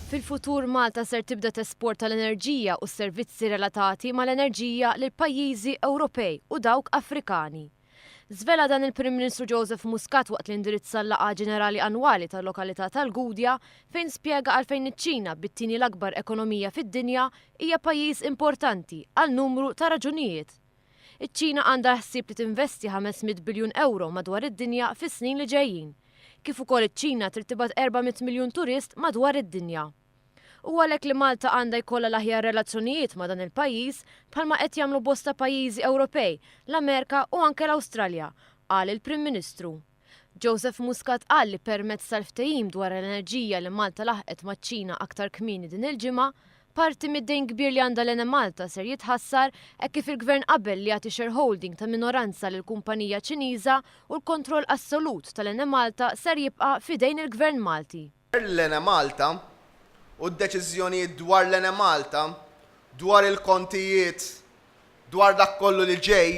Fil-futur Malta ser tibda tesporta l-enerġija u s-servizzi relatati mal-enerġija lil pajjiżi Ewropej u dawk Afrikani. Żvela dan il-Prim Ministru Joseph Muscat waqt l-indirizza l-laqgħa ġenerali annwali tal-lokalità tal-Gudja fejn spjega għalfejn iċ-Ċina bit-tieni l-akbar ekonomija fid-dinja hija pajjiż importanti għal numru ta' raġunijiet. Iċ-Ċina għandha ħsieb li tinvesti 500 biljun euro madwar id-dinja fis-snin li ġejjin. Kif ukoll iċ-Ċina trid tibgħat 400 miljun turist madwar id-dinja. U għalhekk li Malta għandha jkollha l-aħjar relazzjonijiet ma' dan il-pajjiż bħalma qed jagħmlu bosta pajjiżi Ewropej, l-Amerika u anke l-Awstralja, qal il-Prim Ministru. Joseph Muscat qal li permezz tal-ftehim dwar l-enerġija li Malta laħqet maċ-Ċina aktar kmieni din il-ġimgħa, parti mid-dejn kbir li għandha l-Ene Malta ser jitħassar hekk kif il-Gvern qabel li jagħti shareholding ta' minoranza lil kumpanija Ċiniża u l-kontroll assolut tal-Ene Malta ser jibqa' fidejn il-Gvern Malti. L-Ene Malta u d-deċiżjonijiet dwar l-Ene Malta, dwar il-kontijiet, dwar dak kollu li ġej,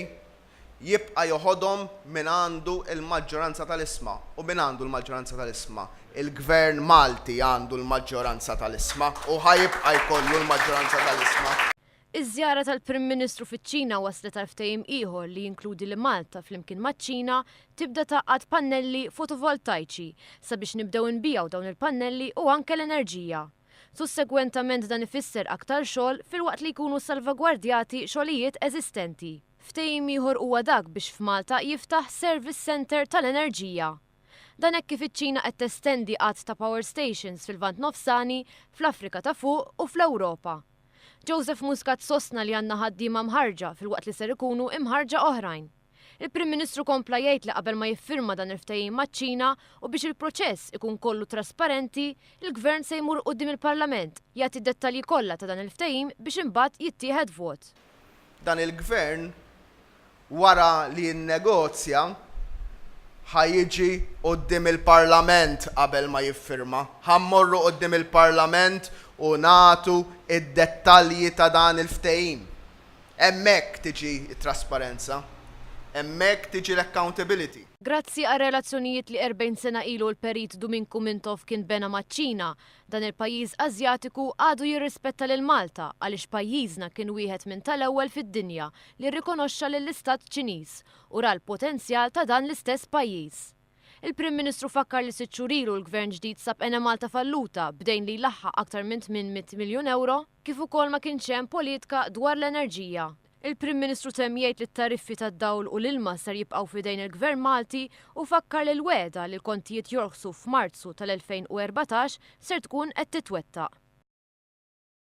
jibqa' joħodhom min għandu l-maġġoranza tal-isma. U min għandu l-maġġoranza tal-isma? Il-Gvern Malti għandu l-maġġoranza tal-isma u ħajibqa' jkollu l-maġġoranza tal-isma. Iż-żjara tal-Prim Ministru fiċ-Ċina waslet għal ftehim ieħor li jinkludi li Malta flimkien maċ-Ċina tibda taqgħad pannelli fotovoltaiċi sabiex nibdew inbijaw dawn il-pannelli u anke l-enerġija. Sussegwentament dan ifisser aktar xogħol filwaqt li jkunu salvagwardjati xogħlijiet eżistenti. Ftehim ieħor huwa dak biex f'Malta jiftaħ Service Center tal-Enerġija. Dan hekk kif iċ-Ċina qed testendi qatt ta' power stations fil-Lvant Nofsani, fl-Afrika ta' fuq u fl-Ewropa. Joseph Muscat sostna li għandna ħaddiema mħarġa filwaqt li ser ikunu imħarġa oħrajn. Il-Prim Ministru kompla jgħid li qabel ma jiffirma dan il-ftehim maċ-Ċina u biex il-proċess ikun kollu trasparenti, il-Gvern se jmur quddiem il-Parlament jagħti d-dettalji kollha ta' dan il-ftehim biex imbagħad jittieħed vot. Dan il-Gvern wara li nnegozja ħajjiġi quddiem il-Parlament qabel ma jiffirma. Ħammorru quddiem il-Parlament u nagħtu id-dettalji ta' dan il-ftehim. Hemmhekk tiġi t-trasparenza. Hemmhekk tiġi l-accountability. Grazzi għal relazzjonijiet li 40 sena ilu l-perit Domingo Mintov kien bena maċ-Ċina, dan il-pajjiż Asjatiku għadu jirrispetta lil Malta għaliex pajjiżna kien wieħed minn tal-ewwel fid-dinja li rrikonoxxa lill-Istat Ċiniż u ra l-potenzjal ta' dan l-istess pajjiż. Il-Prim Ministru fakkar li 6 xhur ilu l-Gvern ġdid sab Ene Malta falluta bdejn li jlaħħaq aktar minn 800 miljun euro kif ukoll ma kienx hemm politika dwar l-enerġija. Il-Prim Ministru temm jgħid li t-tariffi tad-dawl u l-ilma ser jibqgħu fidejn il-Gvern Malti u fakkar lil weda li l-kontijiet jorħsu f'Marzu tal-2014 ser tkun qed titwettaq.